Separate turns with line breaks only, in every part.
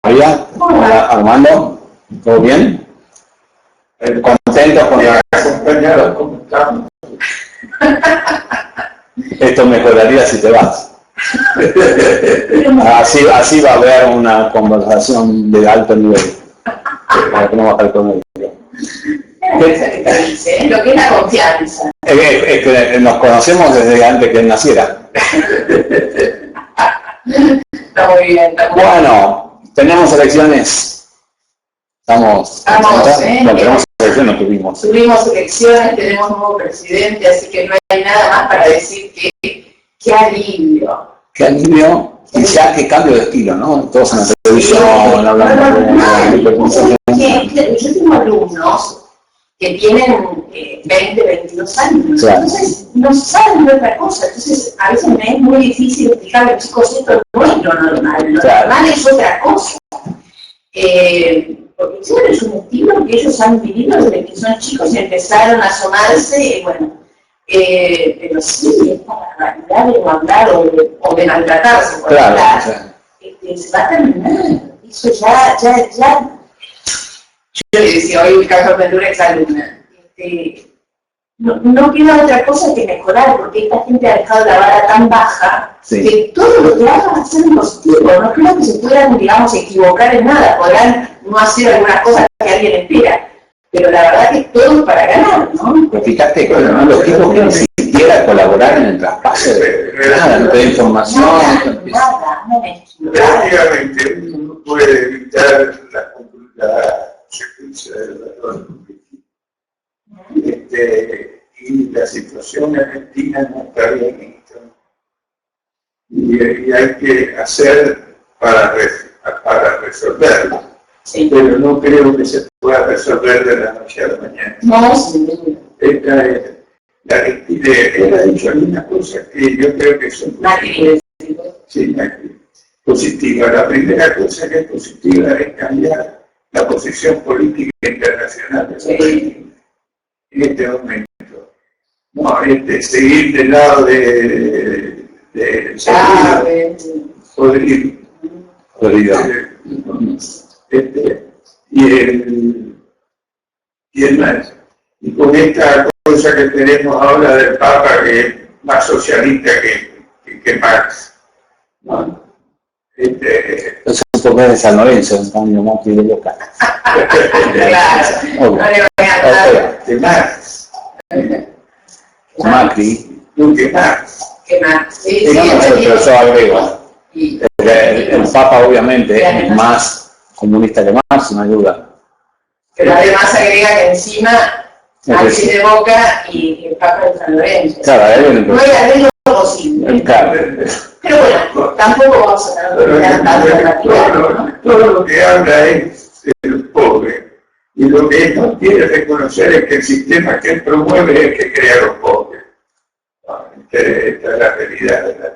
María, hola Armando, ¿todo bien? ¿Contento con la compañera? ¿Cómo estamos? Esto mejoraría si te vas. Así va a haber una conversación de alto nivel. Para que no bajar con él.
Lo que es la confianza.
Es que nos conocemos desde antes que él naciera.
Está muy bien.
Bueno, tenemos elecciones. Tenemos elecciones,
tuvimos elecciones, tenemos un nuevo presidente, así que no hay nada más para decir que qué alivio.
Qué alivio, y ya qué cambio de estilo, ¿no? Todos en la televisión, hablando
de... Yo tengo alumnos que tienen 20, 22 años, claro. Entonces no saben de otra cosa, entonces a veces me es muy difícil explicar a los chicos esto no es lo normal, lo normal es otra cosa. Porque siempre es un estilo que ellos han vivido desde que son chicos y empezaron a asomarse, bueno, pero sí, esta barbaridad de no hablar o de maltratarse por hablar, se va a terminar, eso ya. Yo le decía hoy mi caso de una exalumna, no queda otra cosa que mejorar, porque esta gente ha dejado la vara tan baja, que todo lo que hagan va a ser positivo. No creo que se puedan, digamos, equivocar en nada, podrán no hacer algunas cosas que alguien espera, pero la verdad que todo es para ganar, ¿no?
Pero fíjate, los tipos que ni siquiera colaborar en el traspaso de nada, no te da información.
Nada.
Prácticamente uno no puede evitar la consecuencia del valor y la situación argentina no está bien hecha. Y hay que hacer para resolverlo. Sí. Pero no creo que se pueda resolver de la noche a la mañana.
No, sí.
La Argentina, él ha dicho algunas cosas que yo creo que son positivas. La primera cosa que es positiva es cambiar la posición política internacional de la Argentina en este momento. No, seguir del lado de y con esta cosa que tenemos ahora del Papa, que es más socialista que Marx, ¿no?
Entonces, ¿por qué de San Lorenzo? Un cambio más que de local.
De Marx.
Macri.
Que Marx.
Sí,
pero yo agrego. El Papa obviamente es más comunista que Marx, no hay duda.
Pero además agrega que encima Maxi de Boca y el Papa de San Lorenzo.
Claro,
no hay arreglo posible.
Claro.
Pero bueno, tampoco vamos a hablar
todo lo que habla es de los pobres. Y lo que él no quiere reconocer es que el sistema que él promueve es el que crea a los pobres. Esta es la realidad de la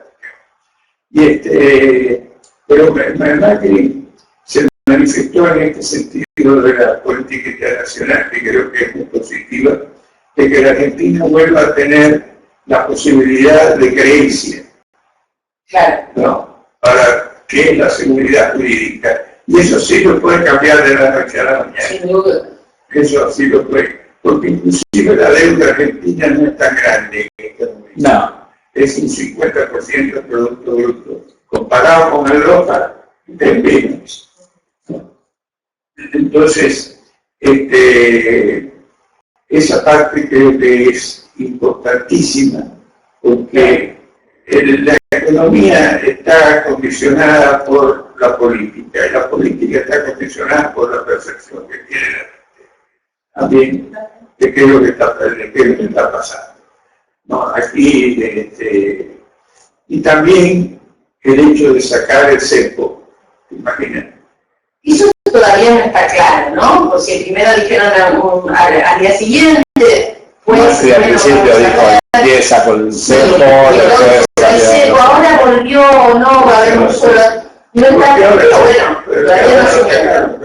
pero Macri se manifestó en este sentido de la política internacional, que creo que es muy positiva, de que la Argentina vuelva a tener la posibilidad de creencia, ¿no? Para que es la seguridad jurídica. Y eso sí lo puede cambiar de la noche a la mañana.
Sin duda.
Eso sí lo puede, porque inclusive la deuda argentina no es tan grande en este momento.
No.
Es un 50% del Producto Bruto. Comparado con Europa, es menos. Entonces, esa parte creo que es importantísima, porque la economía está condicionada por la política, y la política está condicionada por la percepción que tiene la gente. También, de qué es lo que está pasando. No, aquí, y también el hecho de sacar el cepo, ¿te imaginas?
Eso todavía no está claro, ¿no? Porque primero dijeron al día siguiente,
pues... Sí, al principio dijo, empieza con el cepo,
el cepo, ahora volvió o no, va a haber un solo... No está claro, bueno, todavía no se claro.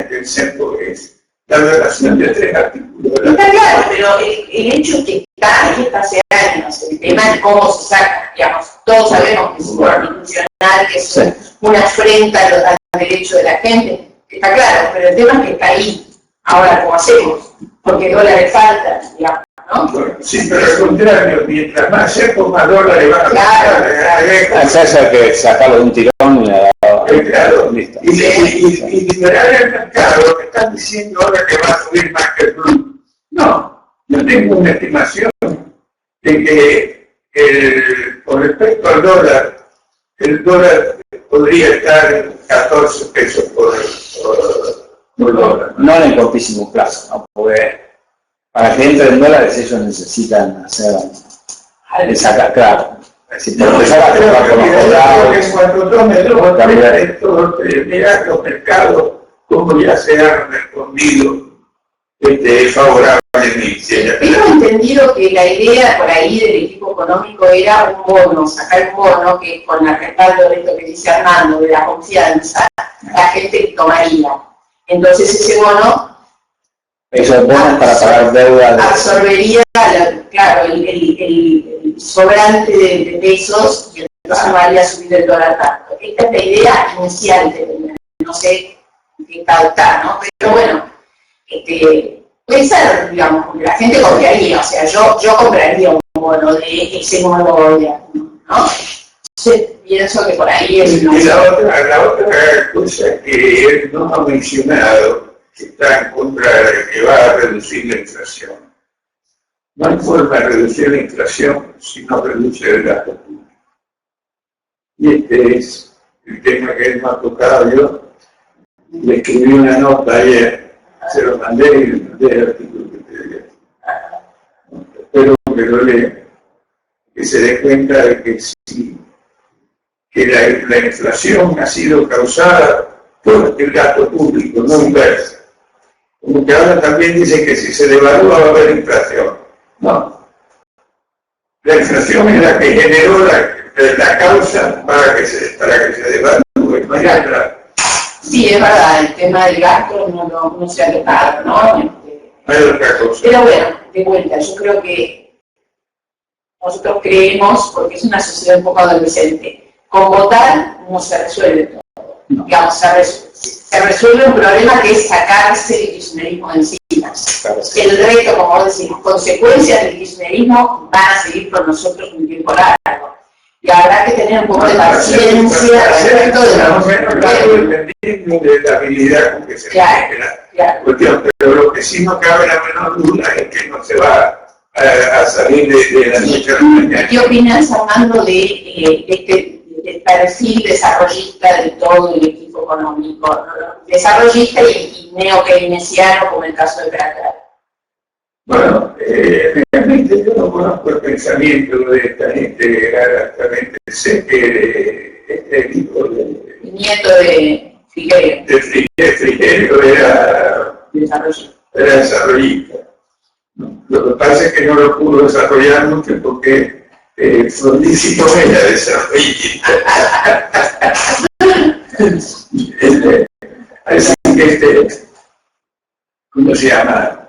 El cepo es la relación de 3 artículos.
Está claro, pero el hecho es que está hace años, el tema de cómo se saca, digamos, todos sabemos que es constitucional, que es una afrenta a derechos de la gente, está claro, pero el tema es que está ahí. Ahora, ¿cómo hacemos? Porque dólares faltan, digamos, ¿no?
Bueno, sí, pero al contrario, mientras más seco, más dólares van a
Claro.
Eso hay que sacarlo de un tirón
claro.
listo.
Y liberar el mercado, que están diciendo ahora que va a subir más que el blue. No, yo tengo una estimación de que con respecto al dólar, el dólar podría estar en 14 pesos por dólar.
No en el cortísimo plazo, ¿no? Porque para que entren en dólares ellos necesitan sacar, claro. Si por empezar a trabajar con los
que cuando tome mira los mercados, como ya se han respondido favorablemente.
Tengo entendido que la idea por ahí del equipo económico era un bono, sacar un bono que con el respaldo de esto que dice Armando, de la confianza, la gente tomaría. Entonces ese bono
esos bonos para pagar deuda
absorbería, claro, el sobrante de pesos y entonces no haría subir el dólar tanto. Esta es la idea inicial, no sé en qué estado está, ¿no? Pero bueno, puede ser, digamos, porque la gente confiaría, o sea, yo compraría un bono de ese modo, ¿no? Entonces pienso que por ahí es una...
Y la otra cosa que él no ha mencionado, que está en contra de que va a reducir la inflación. No hay forma de reducir la inflación si no reduce el gasto público. Y este es el tema que él me ha tocado yo. Le escribí una nota ayer, se lo mandé y le mandé el artículo que te dije. Espero que lo lea, que se dé cuenta de que sí, que la inflación ha sido causada por el gasto público, no inverso. Como que ahora también dice que si se devalúa va a haber inflación. No. La inflación es la que generó la causa para que se devalúe.
Sí, es verdad, el tema del gasto no se ha tocado, ¿no?
Hay otra cosa.
Pero bueno, de vuelta, yo creo que nosotros creemos, porque es una sociedad un poco adolescente, con votar no se resuelve todo. No. Digamos, se resuelve un problema que es sacarse el kirchnerismo de encima. Claro, sí. El reto, como vos decís, consecuencias del kirchnerismo van a seguir con nosotros un tiempo largo. Y habrá que tener un poco de paciencia respecto de
la habilidad con que se la cuestión, pero lo que sí no cabe la menor duda es que no se va a salir de la noche a la mañana.
¿Qué opinas, Armando, del perfil desarrollista de todo el equipo económico? Desarrollista y neo-keynesiano, como el caso de Prater.
Bueno, realmente yo no conozco el pensamiento de esta gente, realmente sé que este hijo de...
Nieto de Figueroa.
De Figueroa era desarrollista. Lo que pasa es que no lo pudo desarrollar mucho porque Frondizi no era desarrollista. Así que ¿cómo se llama?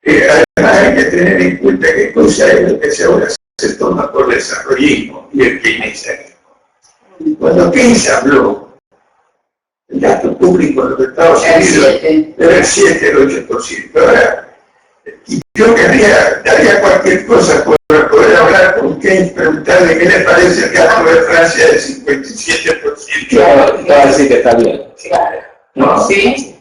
Además hay que tener en cuenta que cosa es lo que ahora se toma por desarrollismo y el keynesianismo. Cuando Keynes habló, el gasto público en los Estados Unidos era el 7, el 8%. Ahora, yo daría cualquier cosa por poder hablar con Keynes, preguntarle qué le parece el gasto de Francia del 57%.
Claro, va a decir que está bien.
Claro.
¿No?
Sí.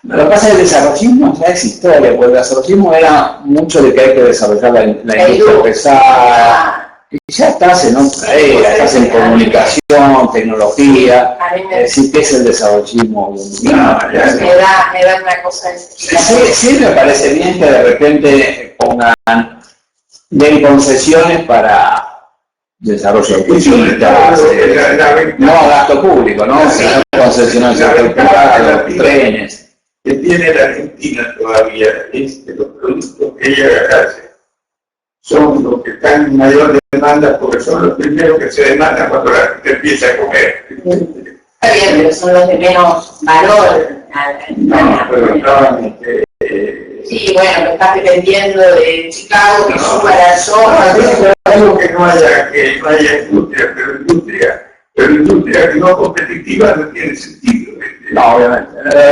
Lo que pasa es que el desarrollismo ya es historia, porque el desarrollismo era mucho de que hay que desarrollar la industria pesada. Y ya estás en otra era, estás en comunicación, tecnología. Es decir, ¿qué es el desarrollismo?
Sí, me da una cosa de
sí, me parece bien que de repente den concesiones para desarrollo de no gasto público, ¿no? Concesionar el sector privado, trenes.
Que tiene la Argentina todavía es de los productos que ella hace. Son los que están en mayor demanda porque son los primeros que se demandan cuando la gente empieza a comer.
Está bien, pero son los de menos valor.
No, pero estaban...
sí, bueno, lo estás dependiendo de Chicago, que suba la soja.
Algo que no haya industria, pero industria Pero industria no competitiva no tiene sentido.
No, obviamente.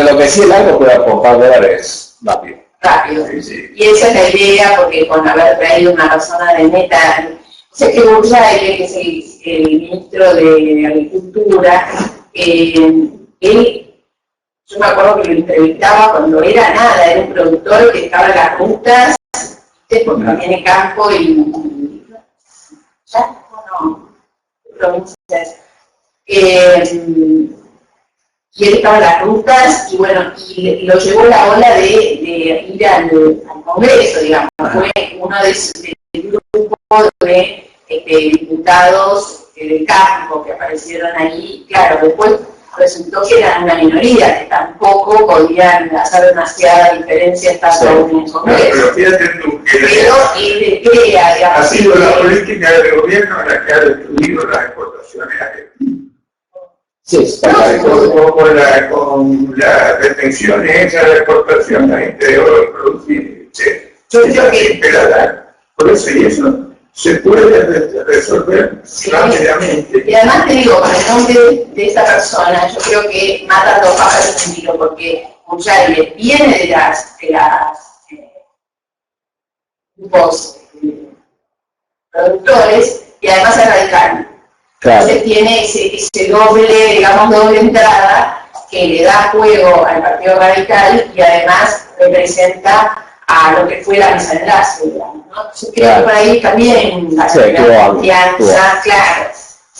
Lo que sí el algo puede aportar dólares rápido.
Rápido.
Sí, sí.
Y esa es la idea, porque con haber traído una persona de Meta, sé que Burjay, que es el ministro de Agricultura, él, yo me acuerdo que lo entrevistaba cuando era nada, era un productor que estaba en las rutas, porque tiene campo y ya no, provincias. Y él estaba en las rutas y bueno, y lo llevó la ola de ir al Congreso, digamos. Fue uno del grupo de diputados del campo que aparecieron ahí. Claro, después resultó que eran una minoría, que tampoco podían hacer demasiada diferencia estando en el Congreso.
Pero fíjate tú que
él crea, digamos,
ha sido la política del gobierno la que ha destruido las exportaciones argentinas.
Sí,
Con las retenciones esas de exportación, la gente de oro producir.
Yo creo que
por eso y eso se puede resolver rápidamente.
Y además te digo, con el nombre de esta persona, yo creo que mata dos pájaros de un tiro, porque Burjay viene de las grupos productores y además es radical.
claro.
Entonces tiene ese doble, digamos, doble entrada que le da juego al Partido Radical y además representa a lo que fue la mesa de enlace, digamos, ¿no? Yo creo que por ahí también va a generar confianza, claro.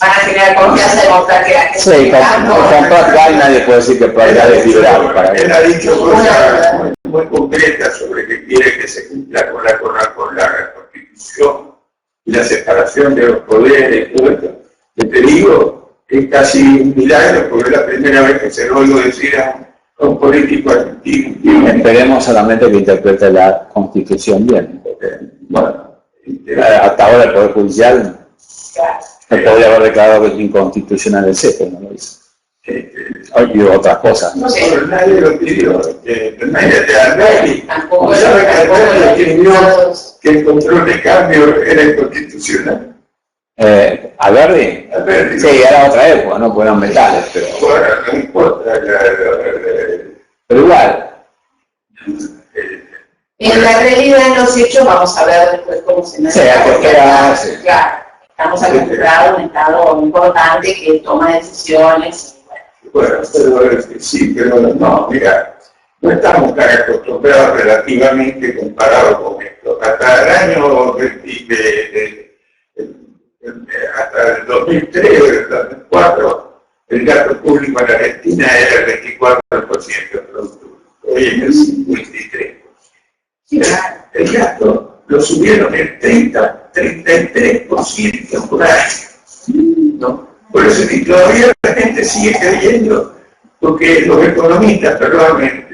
Van a generar confianza de mostrar que la gente
Sí, con Prat nadie puede decir que Prat es liberal. Para
él ha dicho cosas muy concretas sobre que quiere que se cumpla con la Constitución y la separación de los poderes y todo esto. Que te digo, es casi un milagro porque es la primera vez que se lo oigo decir a un político argentino.
Esperemos solamente que interprete la Constitución bien, porque, bueno, hasta ahora el Poder Judicial se podría haber declarado que es inconstitucional el CEPE, no lo hizo. Y otras cosas.
No, pero nadie lo pidió. Imagínate, Alberti,
tampoco
¿sabe que Alberti escribió que el control de cambio era inconstitucional?
¿Alberti?
Alberti.
Sí, era otra época, no eran metales, pero...
Bueno, no importa.
Pero igual.
En la realidad, en los hechos, vamos a ver después cómo se
Sí, sí.
Claro, estamos acostumbrados a un Estado importante que toma decisiones.
Bueno, pero sí, pero no, mira, no estamos tan acostumbrados relativamente comparado con esto. Hasta el año hasta el 2003 o el 2004, el gasto público en Argentina era el 24% del producto. Hoy es el 53%.
Sí, claro.
El gasto lo subieron el 33% por año. ¿No? Por eso que todavía la gente sigue creyendo, porque los economistas, perdóname,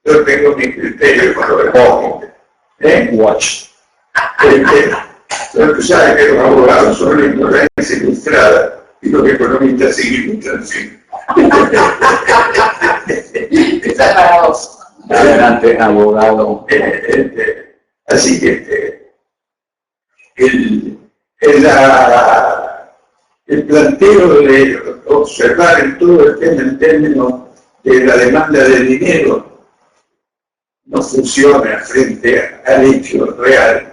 yo tengo mi criterio con los economistas.
Watch.
Pero tú sabes que los abogados son la ignorancia ilustrada y los economistas siguen ilustración.
Esa es para vos.
Adelante, abogado.
Así que el planteo de observar en todo el tema en términos de la demanda de dinero no funciona frente al hecho real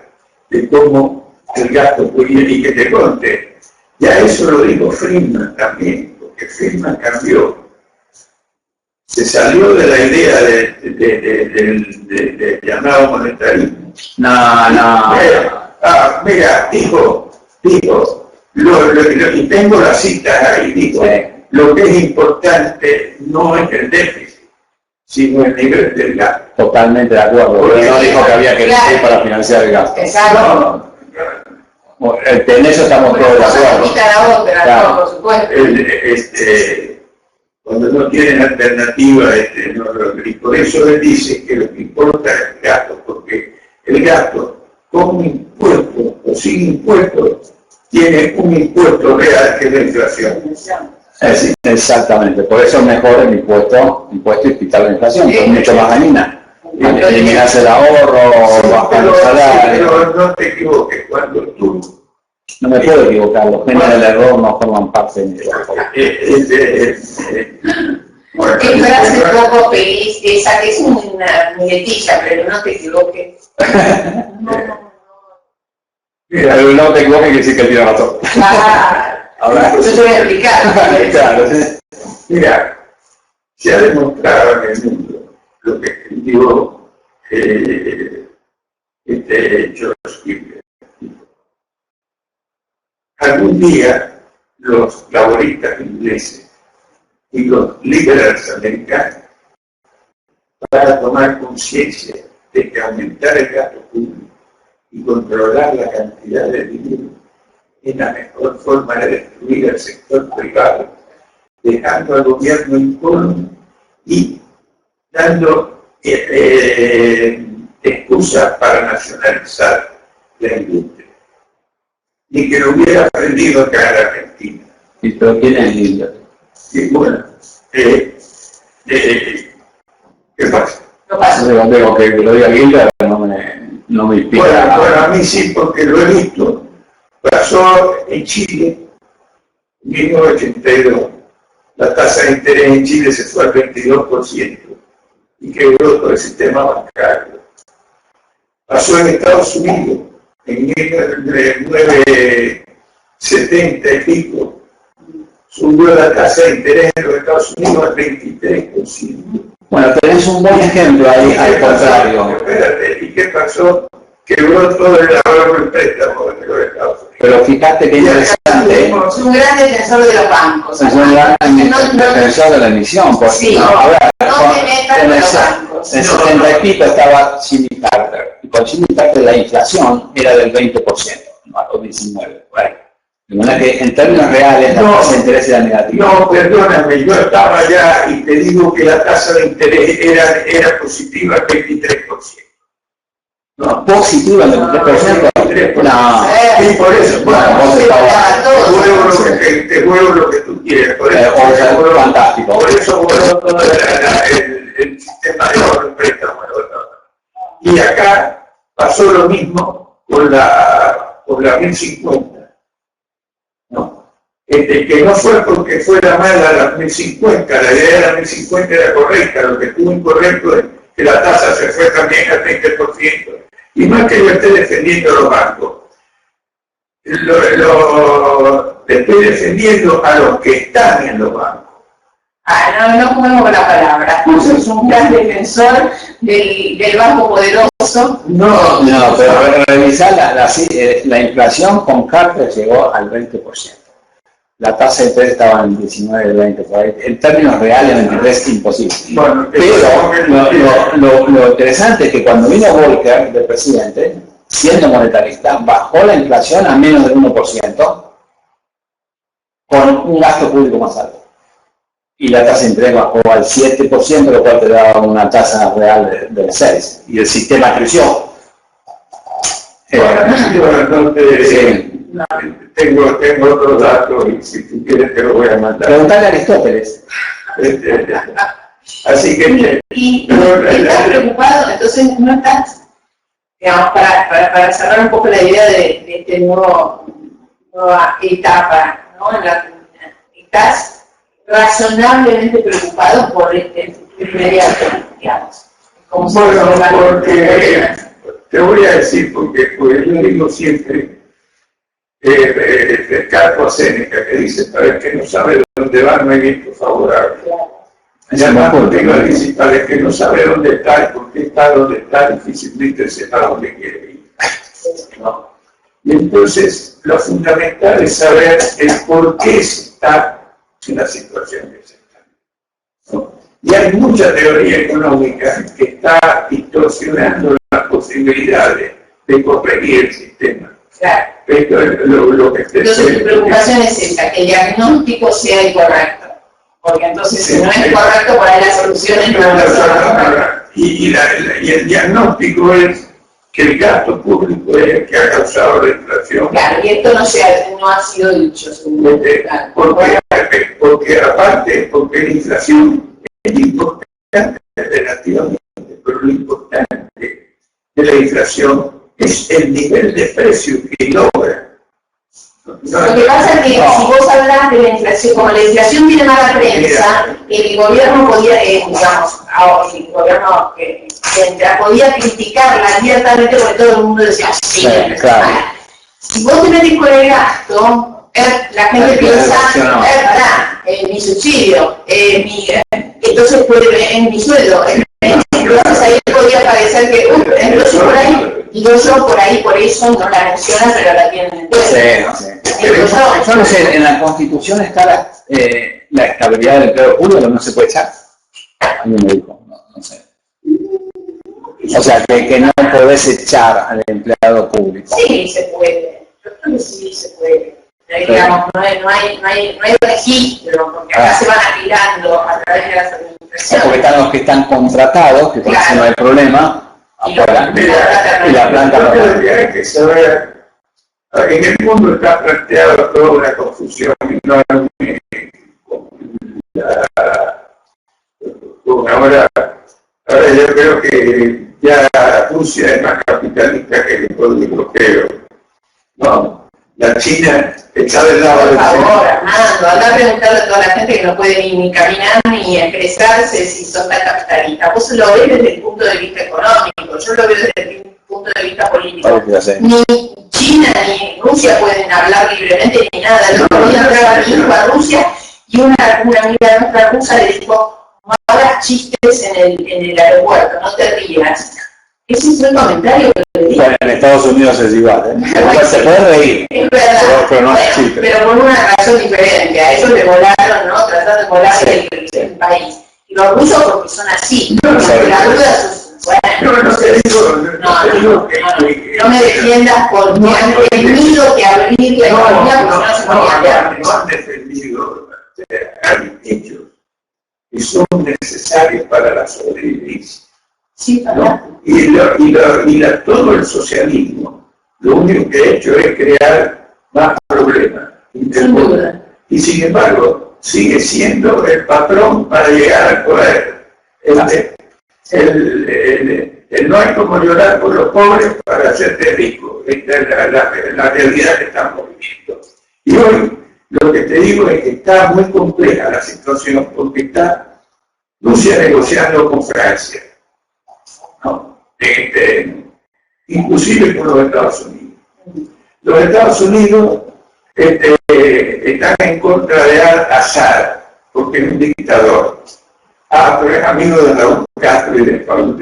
de cómo el gasto público, y que te conte, ya eso lo dijo Friedman también, porque Friedman cambió. Se salió de la idea del llamado monetarismo.
No.
Mira, dijo, y tengo las citas ahí, dijo, lo que es importante no es el déficit, sino el nivel del gasto.
Totalmente de acuerdo. Porque no dijo que había que decir para financiar el gasto.
Exacto.
En eso estamos todos de acuerdo.
La otra,
Claro.
no, por supuesto.
Cuando no tienen alternativa, y por eso él dice que lo que importa es el gasto, porque el gasto con impuestos o sin impuestos tiene un impuesto real que es la inflación.
Exactamente, por eso es mejor el impuesto y quitar la inflación, que es mucho más dañina. Eliminarse el ahorro, bajar los salarios.
Pero no te equivoques, cuando tú
No me puedo equivocar, los genes del error no forman parte de mi trabajo.
Qué frase poco feliz esa, que es una muletilla, pero no te equivoques.
Mira, pero no te equivoques, que sí que tiene razón.
Ahora, yo te voy a explicar.
Claro, sí.
Mira, se ha demostrado en el mundo lo que escribió George Kipling. Algún día los laboristas ingleses y los liberales americanos van a tomar conciencia de que aumentar el gasto público y controlar la cantidad de dinero es la mejor forma de destruir el sector privado, dejando al gobierno incómodo y dando excusas para nacionalizar la industria. Y que lo hubiera aprendido acá en Argentina.
¿Y pero quién es Hitler?
Y bueno, ¿qué pasa?
No pasa.
Digo que lo diga Hitler no me inspira.
Bueno, a mí sí, porque lo he visto. Pasó en Chile, en 1982. La tasa de interés en Chile se fue al 22% y quebró todo el sistema bancario. Pasó en Estados Unidos, en 1970 y pico, subió la tasa de interés en los Estados Unidos al 23%.
Bueno, tenés un buen ejemplo ahí, al contrario.
Espérate, ¿y qué pasó? Quebró todo el ahorro del préstamo de los Estados Unidos.
Pero fíjate que interesante.
Es un gran defensor de los bancos.
Es un gran defensor de la emisión. Porque,
sí,
a ver,
no te metas con los bancos.
En 70 y pico estaba Jimmy Carter. Y con Jimmy Carter la inflación era del 20%, no o 19%. Bueno, de manera que en términos reales la tasa de interés era negativa.
No, perdóname, yo estaba allá y te digo que la tasa de interés era positiva al 23%.
No, positiva al 23%. No.
Y por eso, te juego lo que tú quieres. Por eso,
fantástico.
Por eso voló todo el sistema de ahorro préstamo. Y acá pasó lo mismo con la 1050. ¿No? Que no fue porque fuera mala la 1050, la idea de la 1050 era correcta, lo que estuvo incorrecto es que la tasa se fue también al 20%. Y no es que yo esté defendiendo a los bancos, estoy defendiendo a los que están en los bancos.
No juguemos con la palabra. Sos un gran defensor del banco poderoso.
No, pero revisar la inflación con Carter llegó al 20%. La tasa de interés estaba en 19, 20, por ahí. En términos reales, 23 es imposible. Bueno, pero lo interesante es que cuando vino Volcker, de presidente, siendo monetarista, bajó la inflación a menos del 1%, con un gasto público más alto. Y la tasa de interés bajó al 7%, lo cual te daba una tasa real del 6%. Y el sistema creció.
Sí. Tengo otros datos y si tú quieres te lo voy a mandar.
Preguntale a Aristóteles.
Así que...
Y estás preocupado, entonces no estás, digamos, para cerrar un poco la idea de esta nueva etapa, ¿no? Estás razonablemente preocupado por este inmediato, digamos.
Bueno, porque te voy a decir, porque yo digo siempre, Ricardo Seneca, que dice, para el que no sabe dónde va, no hay viento favorable. Y además, porque lo principal es que no sabe dónde está y por qué está donde está, difícilmente sepa dónde quiere ir. ¿No? Y entonces, lo fundamental es saber el por qué se está en la situación que se está. ¿No? Y hay mucha teoría económica que está distorsionando las posibilidades de corregir el sistema.
Claro.
Entonces,
tu preocupación es esa, que el diagnóstico sea incorrecto. Porque entonces, si no es correcto, por ahí las soluciones no van a ser correctas.
Y el diagnóstico es que el gasto público es el que ha causado la inflación.
Claro, y esto no ha sido dicho, seguro.
Porque aparte, porque la inflación es importante relativamente, pero lo importante de la inflación es el nivel de precio que logra
Lo que pasa es que si vos hablas de la inflación, como la inflación tiene mala prensa, el gobierno podía, digamos, ahora el gobierno podía criticarla abiertamente porque todo el mundo decía, sí, claro. Si vos te metes con el gasto, la gente piensa, mi subsidio, entonces puede, mi sueldo, entonces ahí podría parecer que, entonces por ahí, por eso no la mencionan, pero la tienen en cuenta.
Yo no sé, en la Constitución está la estabilidad del empleo público, que no se puede echar. Alguien me dijo, no sé. O sea, que no podés echar al empleado público.
Sí, se puede. Yo creo que sí se puede. Digamos, no hay registro, porque acá se van apilando a través de las administraciones.
Porque están los que están contratados, que claro, no hay problema, afuera, y la planta.
Hay que saber, en el mundo está planteado toda una confusión enorme. Ahora yo creo que ya Rusia es más capitalista que el pueblo europeo. No, la China está del lado del
centro. Por favor, Armando, anda a preguntarle a toda la gente que no puede ni caminar ni expresarse si son tan capitalistas. Vos lo ves desde el punto de vista económico, yo lo veo desde el punto de vista político. Ni China ni Rusia pueden hablar libremente ni nada. El otro día entraba mi hijo a Rusia y una amiga nuestra rusa le dijo, no hagas chistes en el aeropuerto, no te rías. Ese es el comentario que le digo.
Bueno, en Estados Unidos es igual, ¿eh? Se puede reír,
es verdad,
pero no es chiste.
Pero por una razón diferente. A ellos le volaron, ¿no? Tratando de volar el país. Y los rusos porque son así.
No,
la duda es, bueno, no me defiendas porque han tenido que abrir la economía porque no se podía.
No han defendido, han dicho que son necesarios para la sobrevivencia.
Sí,
¿no? Todo el socialismo, lo único que ha hecho es crear más problemas.
Sin duda.
Y sin embargo, sigue siendo el patrón para llegar al poder. No hay como llorar por los pobres para hacerte rico. Esta es la realidad que estamos viviendo. Y hoy, lo que te digo es que está muy compleja la situación porque está Rusia negociando con Francia. No, inclusive con los Estados Unidos. Los Estados Unidos están en contra de Al-Assad porque es un dictador. Pero es amigo de Raúl Castro y de Pablo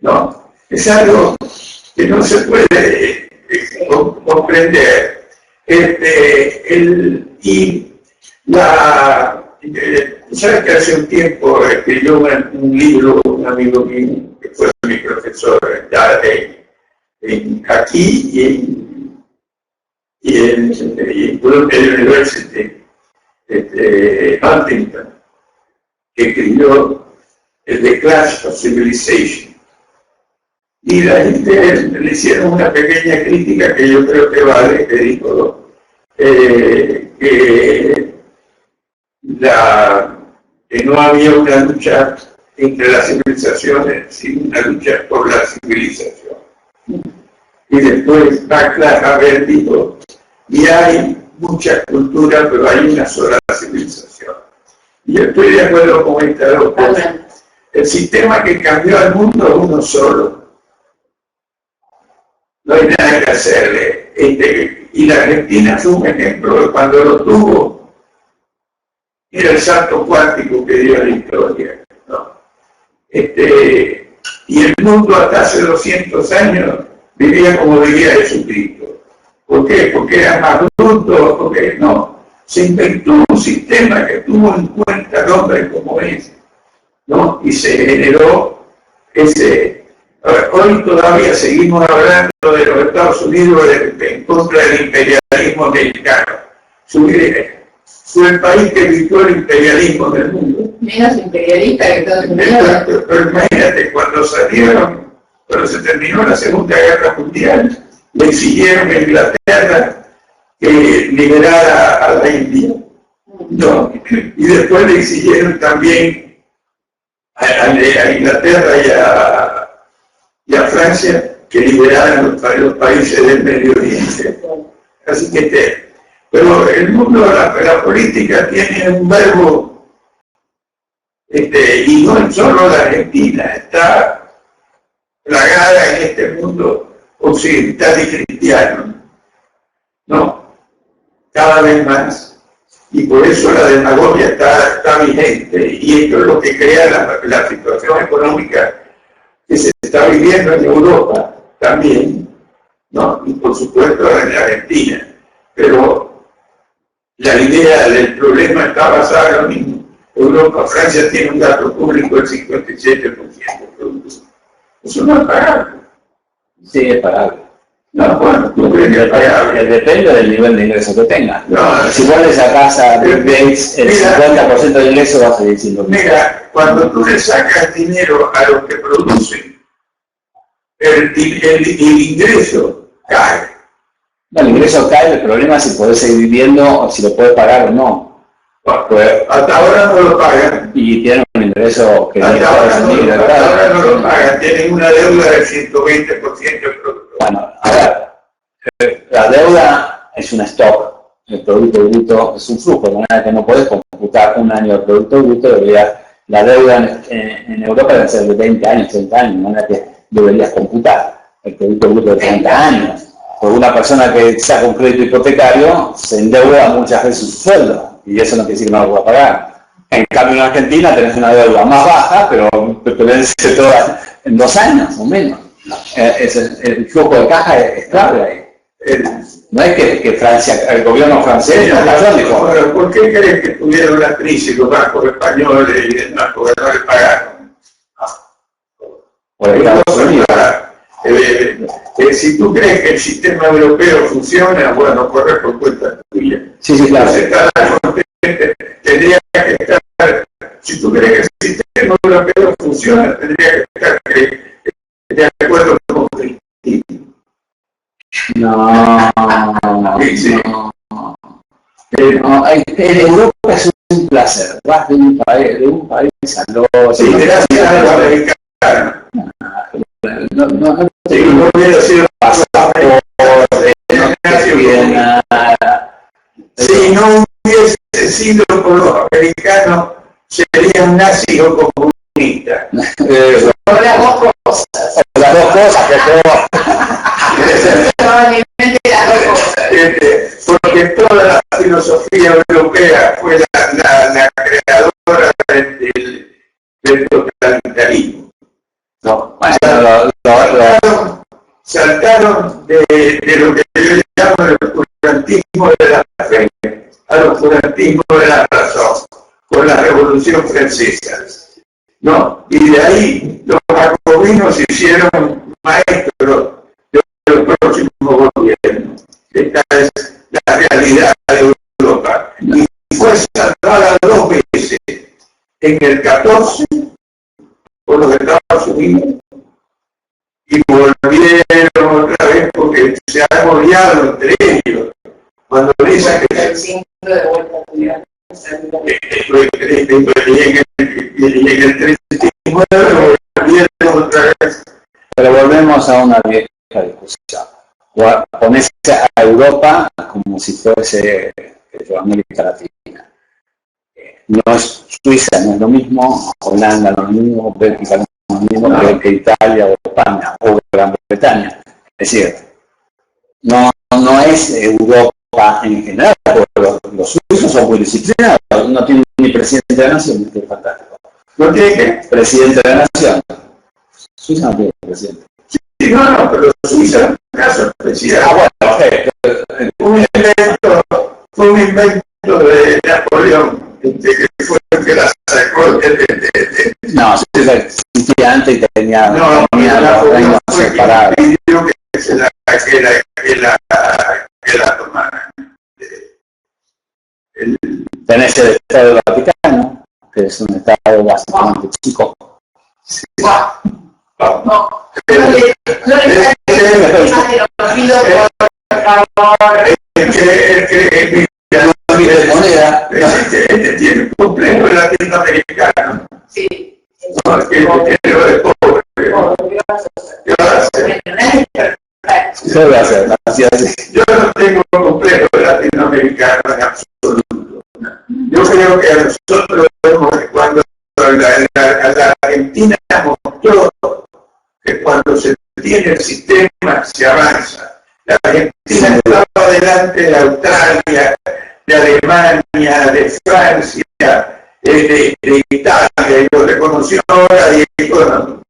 no, es algo que no se puede comprender. ¿Sabes que hace un tiempo escribió un libro un amigo mío, que fue mi profesor aquí y en Columbia University, Huntington, que escribió The Clash of Civilization. Y la gente le hicieron una pequeña crítica que yo creo que vale, que dijo que no había una lucha entre las civilizaciones, sino una lucha por la civilización. Y después Backlash Haber dijo, y hay mucha cultura, pero hay una sola civilización. Y yo estoy de acuerdo con esta dos cosas. El sistema que cambió al mundo es uno solo. No hay nada que hacerle. Y la Argentina es un ejemplo de cuando lo tuvo. Era el salto cuántico que dio la historia, ¿no? Y el mundo hasta hace 200 años vivía como vivía Jesucristo. ¿Por qué? Porque era más bruto, porque no. Se inventó un sistema que tuvo en cuenta al hombre como es, ¿no? Y se generó ese. Hoy todavía seguimos hablando de los Estados Unidos en contra del imperialismo americano. Fue el país que evitó el imperialismo del mundo.
Menos imperialista que Estados Unidos.
Pero imagínate, cuando se terminó la Segunda Guerra Mundial, le exigieron a Inglaterra que liberara a la India. ¿No? Y después le exigieron también a Inglaterra y a Francia que liberaran los países del Medio Oriente. Así que pero el mundo, la política tiene un verbo, y no solo la Argentina, está plagada en este mundo occidental y cristiano, ¿no? Cada vez más. Y por eso la demagogia está vigente, y esto es lo que crea la situación económica que se está viviendo en Europa también, ¿no? Y por supuesto en la Argentina. Pero la idea del problema está basada en lo mismo. Francia tiene un gasto público del 57%. Eso no es pagable.
Sí, es pagable.
No, bueno, tú crees que es pagable.
Depende del nivel de ingreso que tenga.
No,
si vos le sacás a Bill Gates el 50% de ingreso, vas a seguir siendo.
Mira, cuando tú le sacas dinero a los que producen, el ingreso cae.
No, el ingreso cae, el problema es si podés seguir viviendo o si lo podés pagar o no.
Pues, hasta ahora no lo pagan.
Y tienen un ingreso que
hasta ahora no lo pagan, tienen una deuda del 120% del producto. Bueno,
a ver, la deuda es un stock, el producto bruto es un flujo, de manera que no podés computar un año de producto bruto, la deuda en Europa debe ser de 20 años, 30 años, de manera que deberías computar el producto bruto de 30 años. Por una persona que saca un crédito hipotecario se endeuda muchas veces su sueldo, y eso no quiere decir que no lo pueda pagar. En cambio en Argentina tenés una deuda más baja, pero te vence toda en 2 años o menos. El flujo de caja es clave ahí. No es que Francia, el gobierno francés no cayó, dijo.
Bueno, ¿por qué crees que tuvieron la crisis los bancos españoles y demás? Porque no le pagaron.
Por Estados Unidos.
Si tú crees que el sistema europeo funciona, bueno, corre por cuenta tuya.
Sí, claro.
Tendría que estar, si tú crees que el sistema europeo funciona, tendría que estar de acuerdo con Cristina.
No. En Europa es un placer. Vas de un país al otro.
Sí, gracias a los americanos.
No
hubiera sido
pasaporte, no te piden nada.
Si no hubiese sido por los americanos, serían nazis o comunistas.
Por las dos cosas.
Las dos cosas que
Probablemente las dos cosas.
Porque toda la filosofía europea fue la creadora del totalitarismo.
No,
saltaron de lo que yo llamo el oscurantismo de la fe al oscurantismo de la razón, con la Revolución Francesa, ¿no? Y de ahí los jacobinos se hicieron maestros de los próximos gobiernos. Esta es la realidad de Europa. Y fue salvada 2 veces, en el 14 por los Estados Unidos, y volvieron otra vez porque se han odiado entre ellos. Cuando dicen que
el 5 de vuelta
y en el 39 volvieron otra vez.
Pero volvemos a una vieja discusión. Ponerse a Europa como si fuese América Latina. No es Suiza, no es lo mismo, Holanda no es lo mismo, Bélgica no es lo mismo que Italia o España o Gran Bretaña. Es decir, no es Europa en general, porque los suizos son muy disciplinados, no tienen ni presidente de la nación, que es fantástico.
¿No tiene qué?
Presidente de la nación. Suiza no tiene presidente.
Sí, no, pero Suiza es un caso especial. Fue un invento de Napoleón. Que fue el que la sacó
No, existía antes y tenía
los reinos
separados.
Pidió que la tomaran.
Tenés el Estado del Vaticano, que es un Estado bastante chico.
Sí.
No le pido por favor.
Moneda.
Este tiene un complejo latinoamericano.
Sí.
No, es que lo de pobre. ¿Qué va a hacer?
¿Qué voy a hacer?
Yo no tengo complejo latinoamericano en absoluto. Yo creo que a nosotros cuando la Argentina mostró que cuando se tiene el sistema se avanza. La Argentina estaba adelante de Australia, de Alemania, de Francia, de Italia, y lo reconoció ahora Diego,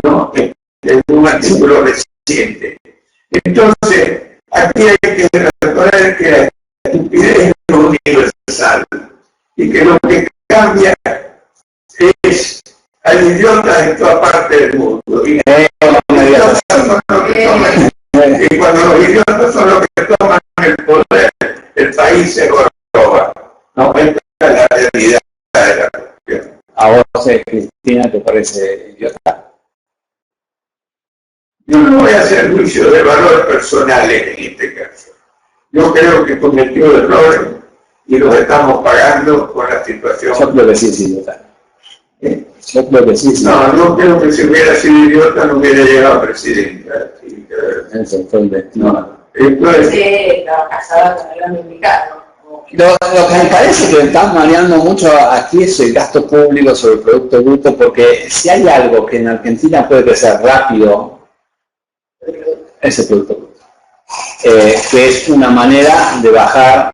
¿no? En un artículo reciente. Entonces, aquí hay que recordar que la estupidez es universal y que lo que cambia es al idiota en toda parte del mundo. Y cuando los idiotas son los que toman el poder, el país se roba. No cuenta la realidad de la cuestión.
¿A vos, Cristina, te parece idiota?
Yo no voy a hacer juicio de valor personales en este caso. Yo creo que cometió errores y los estamos pagando con la situación.
Yo creo que sí es idiota. Yo creo que sí.
No, no creo que si hubiera sido idiota no hubiera llegado a presidenta.
Eso fue el destino.
Entonces,
Sí, estaba casada con el gran indicado.
Lo que me parece que están mareando mucho aquí es el gasto público sobre el Producto Bruto, porque si hay algo que en Argentina puede crecer rápido, es el Producto Bruto. Que es una manera de bajar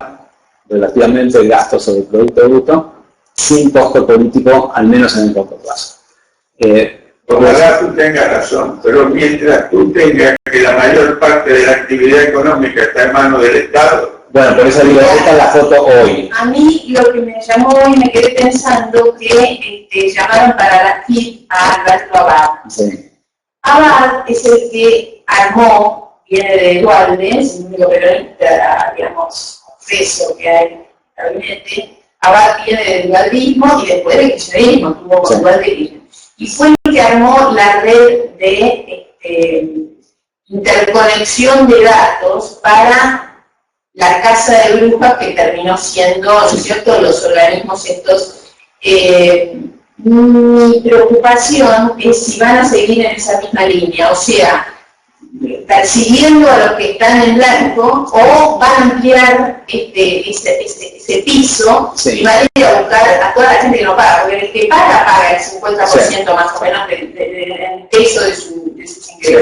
relativamente el gasto sobre el Producto Bruto sin costo político, al menos en el corto plazo.
ojalá tú tengas razón, pero mientras tú tengas que la mayor parte de la actividad económica está en manos del Estado.
Bueno, por eso digo, esta es la foto hoy.
A mí lo que me llamó hoy, me quedé pensando que llamaron para la FIP a Alberto Abad.
Sí.
Abad es el que armó, viene de Dualde, es el único peronista, digamos, confeso que hay en el gabinete. Abad viene del dualdismo y después del kirchnerismo, tuvo con Dualde. Y fue el que armó la red de interconexión de datos para la casa de brujas que terminó siendo, ¿no es cierto?, los organismos estos. Mi preocupación es si van a seguir en esa misma línea, o sea, persiguiendo a los que están en blanco, o van a ampliar ese piso,
sí,
y van a ir a buscar a toda la gente que no paga, porque el que paga el 50% más o menos del peso de sus ingresos. Sí.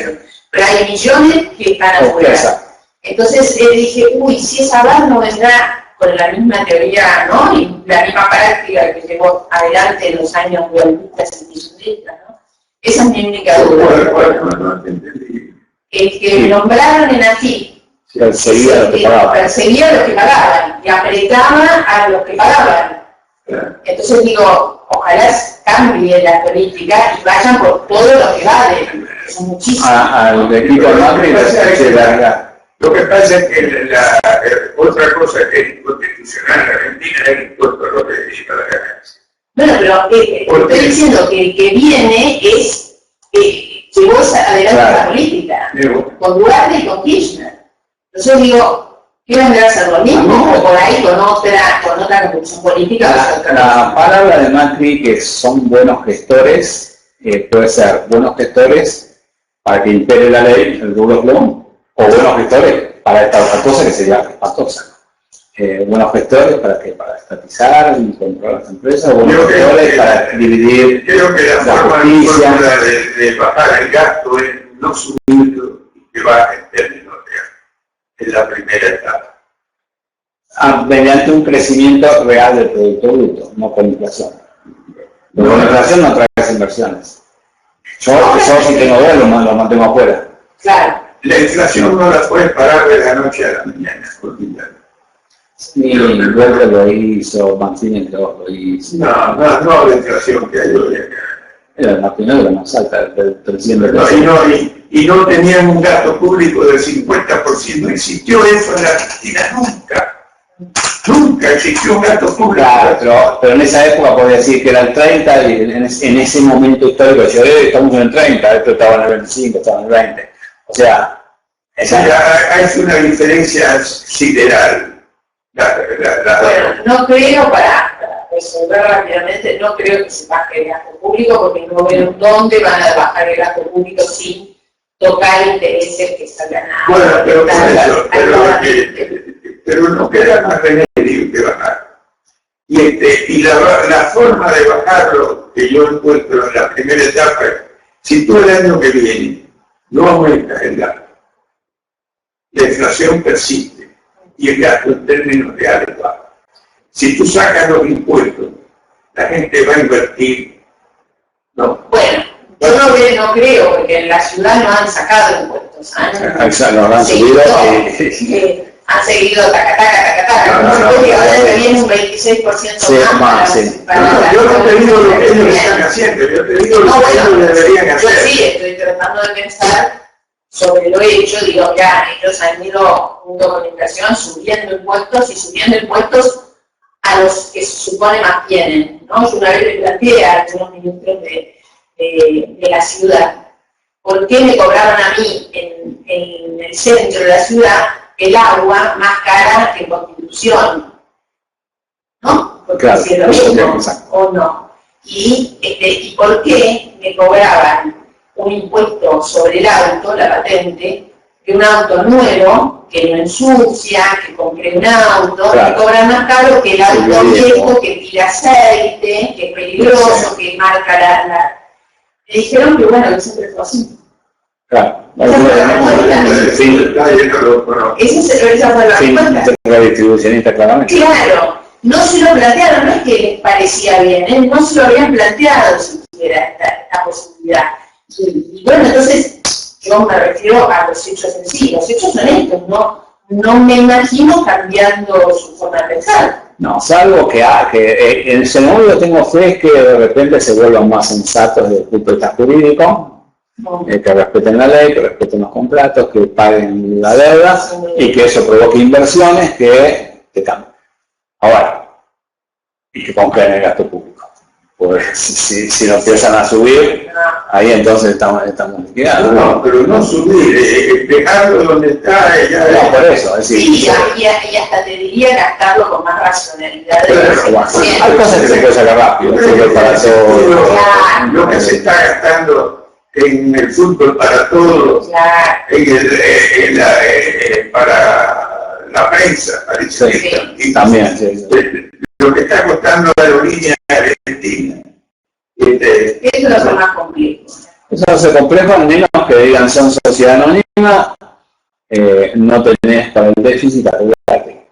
Pero hay millones que están afuera. Entonces dije, uy, si esa Abad no vendrá con la misma teoría, ¿no? Y la misma práctica que llevó adelante en los años dualistas y kirchneristas, ¿no? Esa es mi única duda. El que nombraron en AFIP perseguía a los que pagaban y apretaba a los que pagaban. Entonces digo, ojalá cambie la política y vayan por todo lo que vale. Son muchísimos.
Al equipo Macri se larga.
Lo que pasa es que otra cosa que es inconstitucional en Argentina es el impuesto a los que lleva la ganancia.
Bueno, pero estoy diciendo que el que viene es llevó adelante la política, con Duarte y con Kirchner. Entonces digo, ¿qué vendrá a ser lo mismo? O por ahí con otra conducción política.
La palabra de Macri, que son buenos gestores, puede ser buenos gestores para que impere la ley, el rule of law, o buenos gestores para esta otra cosa que sería espantosa. Buenos gestores para estatizar y controlar las empresas, o buenos gestores para dividir.
Creo que la forma de bajar el gasto es no subirlo y que baje en términos reales. Es la primera etapa.
Mediante un crecimiento real del Producto Bruto, no con inflación. Pero con inflación no traes inversiones. Yo si tengo dólares lo mantengo afuera.
Claro.
La inflación no la puedes parar de la noche a la mañana.
Ni Duarte lo hizo, Martínez lo hizo.
No la inflación que hay hoy acá.
Era la primera más alta, del 300%.
Y no tenían un gasto público del 50%. No existió eso en la Argentina nunca. Nunca existió un gasto público.
Claro, pero en esa época podía decir que era el 30 y en ese momento histórico decía, estamos en el 30, esto estaba en el 25, estaba en el 20. O sea,
hay una diferencia sideral.
Bueno, no creo, para resolver rápidamente, no creo que se baje el gasto público, porque no veo dónde van a bajar el gasto público sin tocar intereses que salgan a...
Bueno, pero no queda más remedio que bajar. Y la forma de bajarlo que yo encuentro en la primera etapa, si tú el año que viene no aumentas el gasto, la inflación persiste y el gasto en términos reales baja. Si tú sacas los impuestos, la gente va a invertir. No.
Bueno, yo no creo, porque en la ciudad no han sacado impuestos.
Han seguido.
Han seguido taca. No, ahora viene un 26% más.
Yo no te digo lo que ellos están haciendo, yo te digo lo que ellos deberían hacer.
Yo sí estoy tratando de pensar sobre lo hecho, digo, ya, ellos han ido junto con la inflación subiendo impuestos a los que se supone más tienen, ¿no? Yo una vez le planteé a algunos ministros de la ciudad, ¿por qué me cobraban a mí en el centro de la ciudad el agua más cara que en Constitución? ¿No? Porque
claro,
si es lo mismo, o no. ¿Y por qué me cobraban un impuesto sobre el auto, la patente, de un auto nuevo, que no ensucia, que compré un auto, claro, que cobra más caro que el auto viejo, que tira aceite, que es peligroso, que marca la... Me dijeron que bueno, que siempre fue así.
Claro.
Esa fue la respuesta.
Redistribucionista, claramente.
Claro, no se lo plantearon, no es que les parecía bien, no se lo habían planteado si tuviera esta posibilidad. Y bueno, entonces yo me refiero a los hechos en sí. Los hechos son estos, no me imagino cambiando su forma de pensar.
No, salvo que en el segundo tengo fe que de repente se vuelvan más sensatos desde el punto de vista jurídico, que respeten la ley, que respeten los contratos, que paguen la deuda y que eso provoque inversiones que cambien. Ahora, y que compren el gasto público. Pues si no empiezan a subir, ahí entonces estamos liquidados.
No, pero no subir, dejarlo donde está.
No, por eso. Es decir,
sí, y hasta te diría gastarlo con más racionalidad.
Hay cosas que se pueden sacar rápido, para todo.
Lo que se está gastando en el fútbol para todos, para la prensa,
también, sí.
Lo que está costando la aerolínea argentina.
Eso es lo más complejo.
Eso no es complejo, al menos que digan son sociedad anónima, no tenés para el déficit, arreglate.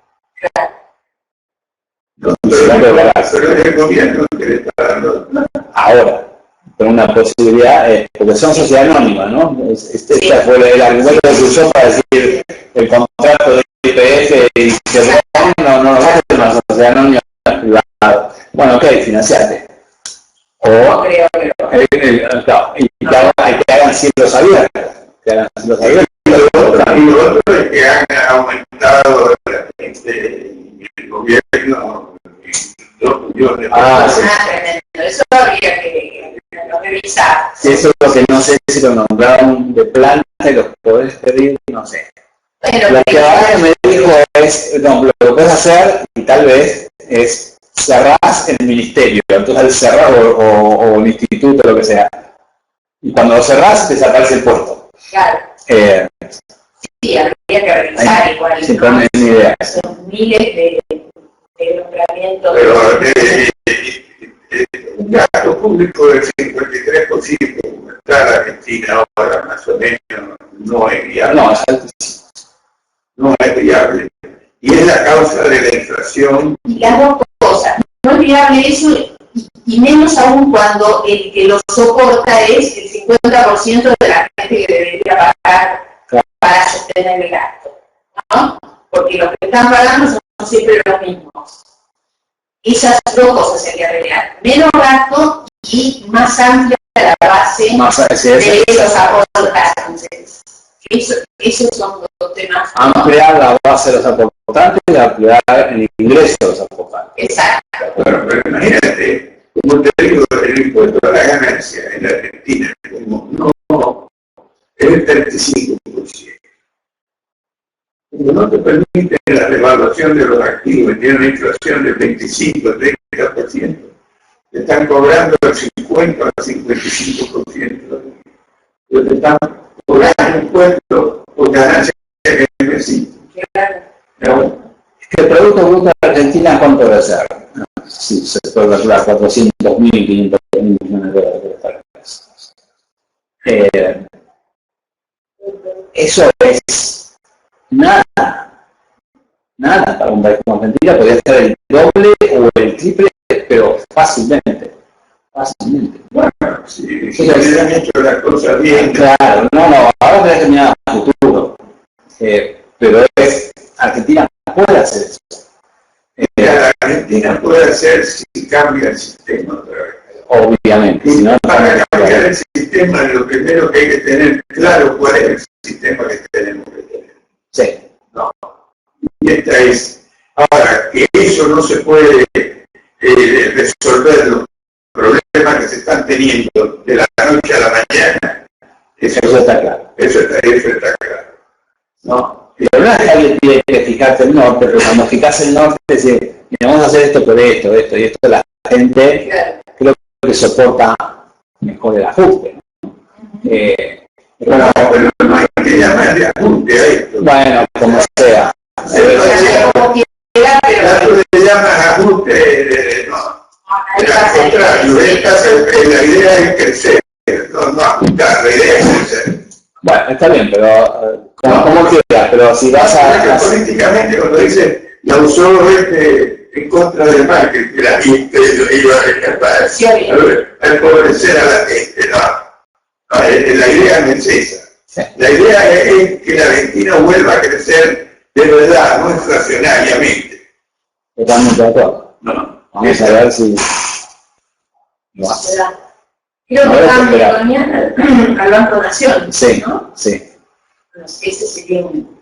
Pero es el gobierno que le está dando.
Ahora, pero una posibilidad es, porque son sociedad anónima, ¿no? Este fue el argumento que usó para decir el contrato de IPF y que no lo hace una sociedad anónima privada. Bueno, ok, financiate. O y que hagan ciclos abiertos.
Y lo otro es que han aumentado el gobierno 2 millones.
Tremendo. Eso habría que revisar.
Si eso es lo que no sé si lo nombraron de planta y los podés pedir, no sé.
Bueno,
lo que ahora me dijo es, no, lo que puedes hacer, y tal vez, es cerrás el ministerio, entonces al cerrar o el instituto, lo que sea. Y cuando lo cerrás, te desaparece el puesto.
Claro. Sí, habría que revisar igual.
Sin poner ni idea.
Son miles de nombramientos.
Pero un gasto público del 53%, como está la Argentina ahora más o menos, no es viable.
No, es altísimo.
No es viable. Y es la causa de la inflación.
Y las dos cosas. No es viable eso, y menos aún cuando el que lo soporta es el 50% de la gente que debería pagar para sostener el gasto, ¿no? Porque los que están pagando son siempre los mismos. Esas dos cosas hay que arreglar. Menos gasto y más amplia la base de esos aportantes. Esos son los temas.
Ampliar la base de los aportantes y ampliar el ingreso de los aportantes.
Exacto.
Bueno, pero imagínate, como te digo, el impuesto a la ganancia en la Argentina, como no, es el 35%. Como no te permite la devaluación de los activos, tiene una inflación del 25-30%, te están cobrando el 50 al 55%. Te están por año impuesto por ganancia que necesita.
Claro.
El Producto Bruto de Argentina, ¿cuánto debe ser? Sí, se puede calcular 400.000, 500.000 millones de dólares. Eso es nada para un país como Argentina, podría ser el doble o el triple, pero fácilmente.
Bueno, si se hubieran hecho las cosas bien.
Claro, ahora tenés que mirar al futuro. Pero Argentina puede hacer eso.
La Argentina puede hacer si cambia el sistema otra vez.
Obviamente.
Y para cambiar el sistema, lo primero que hay que tener claro cuál es el sistema que tenemos que tener.
Sí.
No. Y esta es. Ahora, que eso no se puede resolver los problemas que se están teniendo de la noche a la mañana. Eso
está claro.
Eso está claro. ¿No?
Pero no es que alguien tiene que fijarse el norte, pero cuando fijas el norte, decir, vamos a hacer esto por esto, y esto, la gente creo que soporta mejor el ajuste.
Pero no hay que llamar de ajuste a esto.
Bueno, como sea.
Como quiera, pero
se llama ajuste, no. Al contrario, la idea es crecer, no ajustar, la idea es crecer.
Bueno, está bien, pero como quieras, pero si vas a...
Políticamente, cuando dice, la usó en contra del marketing, que la gente lo iba a rescatar, a empobrecer a la gente, no, la idea no es esa.
Sí.
La idea es que la Argentina vuelva a crecer de verdad, no inflacionariamente.
Totalmente de acuerdo.
No.
Vamos a ver si...
Creo que cambia economía al Banco Nación,
sí,
¿no?
Sí.
Ese sería un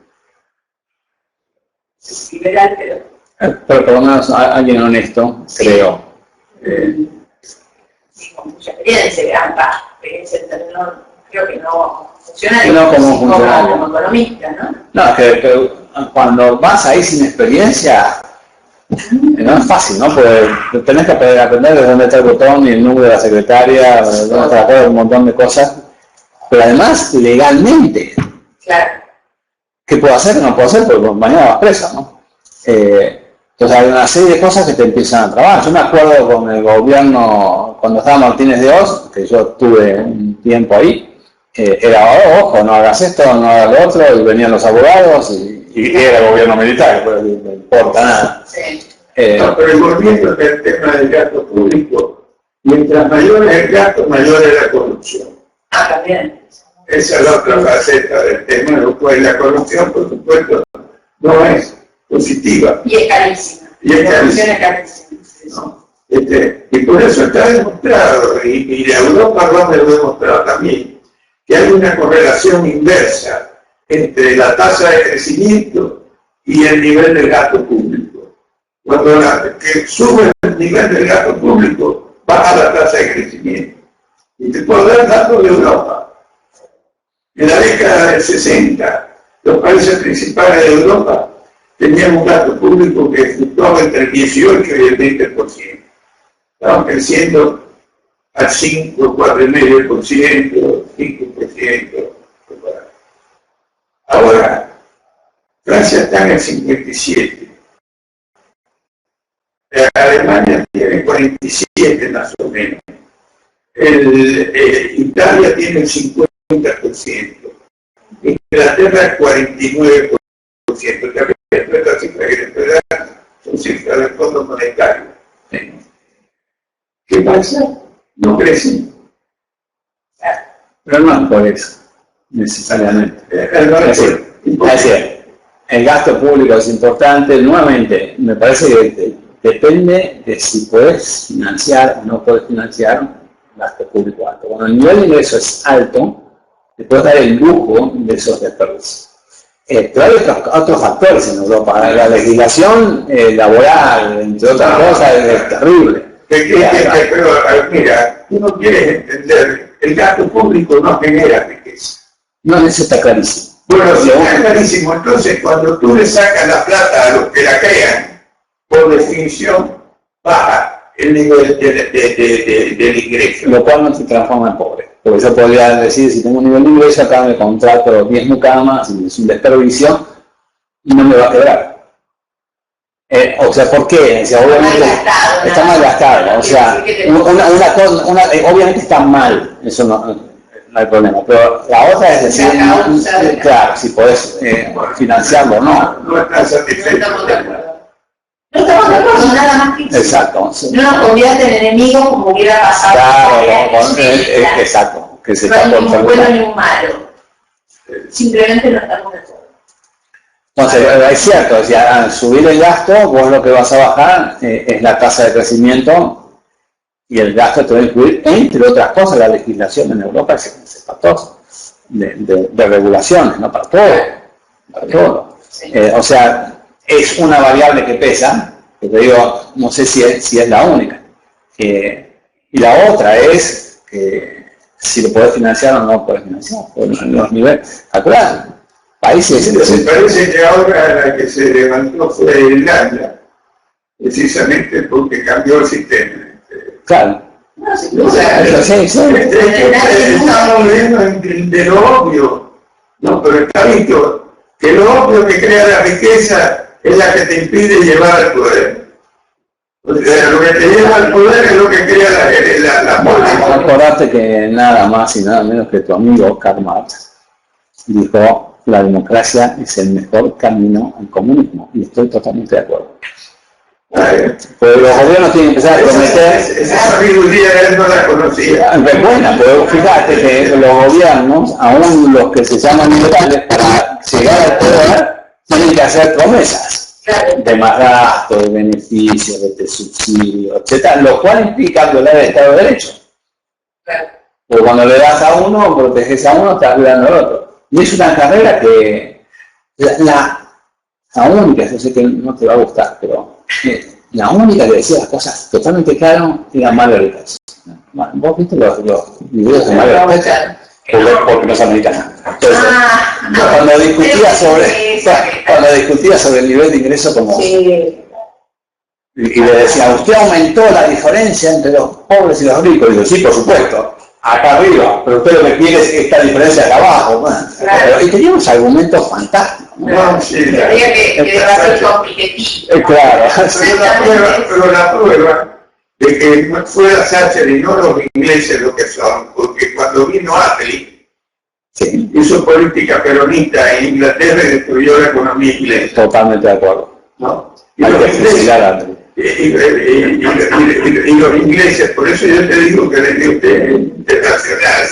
liberal, pero
por lo menos alguien honesto, creo.
Sí, con mucha experiencia, gran experiencia, no, creo que no funciona
No como funcionario.
Como economista, ¿no?
No, es que cuando vas ahí sin experiencia, no es fácil, ¿no? Porque tenés que aprender de dónde está el botón y el número de la secretaria, de dónde está la cosa, un montón de cosas. Pero además, legalmente,
Claro.
¿qué puedo hacer? ¿Qué no puedo hacer? Porque mañana vas presa, ¿no? Entonces hay una serie de cosas que te empiezan a trabar. Yo me acuerdo con el gobierno, cuando estaba Martínez de Oz, que yo tuve un tiempo ahí, era, ojo, no hagas esto, no hagas lo otro, y venían los abogados, y era el gobierno militar, pues no importa nada.
Sí.
No, pero volviendo al tema del gasto público, mientras mayor es el gasto, mayor es la corrupción.
También.
Esa es la otra faceta del tema, pues la corrupción, por supuesto, no es positiva.
Y es carísima. La corrupción es carísima.
¿No? Y por eso está demostrado, y la Europa lo ha demostrado también, que hay una correlación inversa entre la tasa de crecimiento y el nivel del gasto público. Cuando que sube el nivel del gasto público, baja la tasa de crecimiento. Y te puedo dar datos de Europa. En la década del 60, los países principales de Europa tenían un gasto público que fluctuaba entre el 18 y el 20%. Estaban creciendo al 5, 4,5%, 5%. Ahora, Francia está en el 57%. Alemania tiene 47 más o menos. Italia tiene el 50%. Inglaterra el 49%. También estas cifras que les dan son cifras del Fondo Monetario. ¿Qué pasa? No crecen.
Pero no es por eso, necesariamente. Es decir, el gasto público es importante. Nuevamente, me parece que depende de si puedes financiar o no puedes financiar un gasto público alto. Cuando el nivel de ingreso es alto, te puedes dar el lujo de esos desperdicios. Pero hay otros factores en Europa. La legislación laboral, entre otras cosas, es terrible.
Pero mira, tú no quieres entender, el gasto público no genera riqueza.
No, eso está clarísimo.
Bueno, si está clarísimo, entonces cuando tú le sacas la plata a los que la crean, por definición, baja el nivel del ingreso.
Lo cual no te transforma en pobre. Porque yo podría decir, si tengo un nivel de ingreso, acá me contrato 10 mucamas, y es un desperdicio, y no me va a quebrar. O sea, ¿por qué? O sea, obviamente está mal gastado. O sea, obviamente está mal, eso no hay problema. Pero la otra es decir, claro, si podés financiarlo o no.
No estás satisfecho.
No estamos de acuerdo, nada más que eso.
Exacto.
No nos convierte en enemigos como hubiera pasado.
Claro, exacto. Que se
no hay ni un bueno ni un malo. Simplemente no estamos de acuerdo.
Entonces, es cierto, si al subir el gasto, vos lo que vas a bajar es la tasa de crecimiento y el gasto te va a incluir, entre otras cosas, la legislación en Europa es espantosa, de regulaciones, ¿no? Para todo. Para todo. Sí. O sea, es una variable que pesa, que te digo, no sé si es la única. Y la otra es que si lo podés financiar o no lo podés financiar, en los niveles. Claro. Países.
Se parece que ahora la que se levantó fue Irlanda, precisamente porque cambió el sistema.
Claro.
No, sí,
estamos viendo de lo obvio. No, pero está visto que lo obvio que crea la riqueza es la que te impide llevar al poder. O sea, lo que te lleva al poder es lo que crea la política.
Acordate que nada más y nada menos que tu amigo Karl Marx dijo: la democracia es el mejor camino al comunismo, y estoy totalmente de acuerdo. Pues los gobiernos tienen que empezar a prometer.
Esa sabiduría él no la conocía.
Es buena, pero fíjate que los gobiernos, aún los que se llaman liberales, para llegar al poder, tienen que hacer promesas de más gasto, de beneficios, de subsidios, etc. Lo cual implica violar el Estado de Derecho. Porque cuando le das a uno, proteges a uno, estás violando al otro. Y es una carrera que la única, yo sé que no te va a gustar, pero la única que decía las cosas totalmente claras era Margaret Thatcher. ¿Vos viste los videos de Margaret Thatcher? Porque no es americana. Entonces, cuando discutía sobre el nivel de ingreso como... Sí. Y le decía, ¿usted aumentó la diferencia entre los pobres y los ricos? Y yo, sí, por supuesto. Acá arriba, pero usted lo que quiere es esta diferencia acá abajo. Claro. Y teníamos argumentos fantásticos.
No, sí, había que debatir con Piketty.
Claro.
Pero la prueba de que fue la Thatcher y no los ingleses lo que son, porque cuando vino Attlee, sí, hizo política peronista en Inglaterra y destruyó la economía inglesa.
Totalmente de acuerdo.
¿No? Y los ingleses, y los ingleses, por eso yo te digo que les dio usted internacional.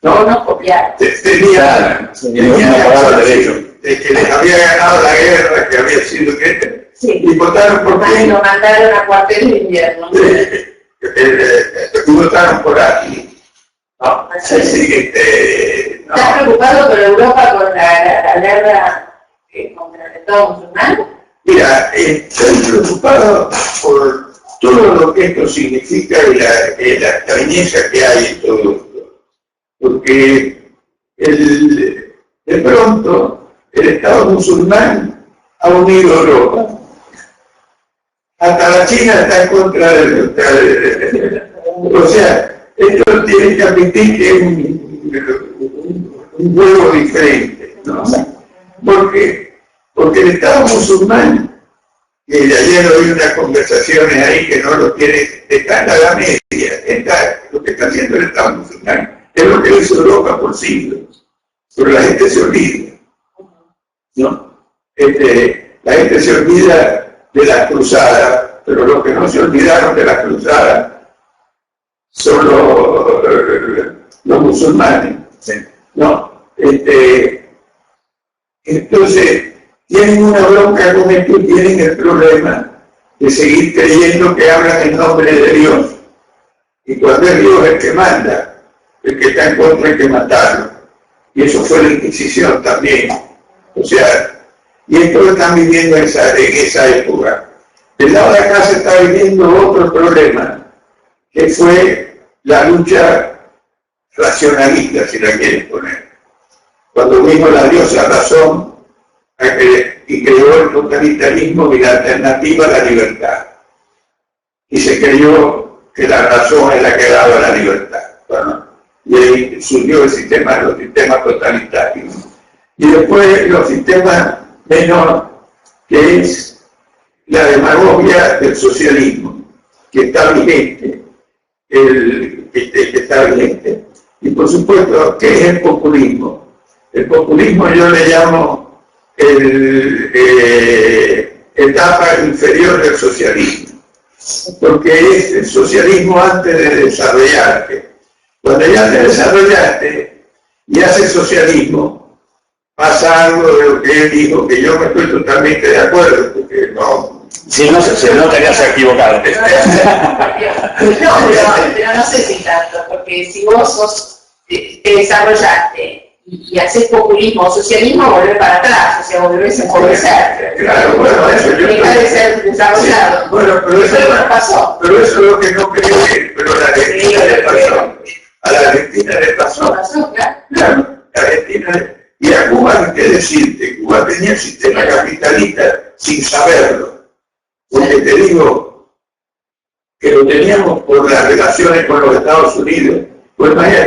No copiar.
Tenía derecho de que les había ganado la guerra, que había sido que y votaron por
qué. Lo mandaron a cuartel de invierno.
Y votaron por aquí. No,
¿Estás preocupado por Europa con la guerra contra el Estado musulmán?
Mira, estoy preocupado por todo lo que esto significa y la extrañeza que hay en todo esto. Porque de pronto el Estado musulmán ha unido a Europa. Hasta la China está en contra de o sea, esto tiene que admitir que es un juego diferente, ¿no? Porque el Estado musulmán, que ayer oí unas conversaciones ahí que no lo quiere, está en la Edad Media, lo que está haciendo el Estado musulmán es lo que hizo Europa por siglos, pero la gente se olvida, ¿no? La gente se olvida de las cruzadas, pero los que no se olvidaron de las cruzadas son los musulmanes, ¿no? Entonces, tienen una bronca con esto y tienen el problema de seguir creyendo que hablan en nombre de Dios. Y cuando es Dios el que manda, el que está en contra hay que matarlo. Y eso fue la Inquisición también. O sea, y esto lo están viviendo en esa época. Del lado de acá se está viviendo otro problema, que fue la lucha racionalista, si la quieren poner. Cuando vino la diosa razón y creó el totalitarismo y la alternativa a la libertad. Y se creyó que la razón es la que daba la libertad. Bueno, y ahí surgió los sistemas totalitarios. Y después los sistemas menor, que es la demagogia del socialismo, que está vigente, Y por supuesto, ¿qué es el populismo? El populismo yo le llamo etapa inferior del socialismo, porque es el socialismo antes de desarrollarte. Cuando ya te desarrollaste y haces socialismo, pasa algo de lo que él dijo, que yo no estoy totalmente de acuerdo, porque no...
Si no, no te habías equivocado.
Pero no sé si tanto, porque si vos te desarrollaste y haces populismo o socialismo, volvés para atrás, o sea, volvés a empobrecer.
Claro, bueno, eso yo...
Deja de ser desarrollado.
Bueno, pero eso
no pasó.
Pero eso es lo que no creo que... Pero a la Argentina le pasó. A la Argentina le pasó. Claro, la Argentina... Y a Cuba, ¿qué decirte? Cuba tenía el sistema capitalista sin saberlo. Porque te digo que lo teníamos por las relaciones con los Estados Unidos. Pues imagínate,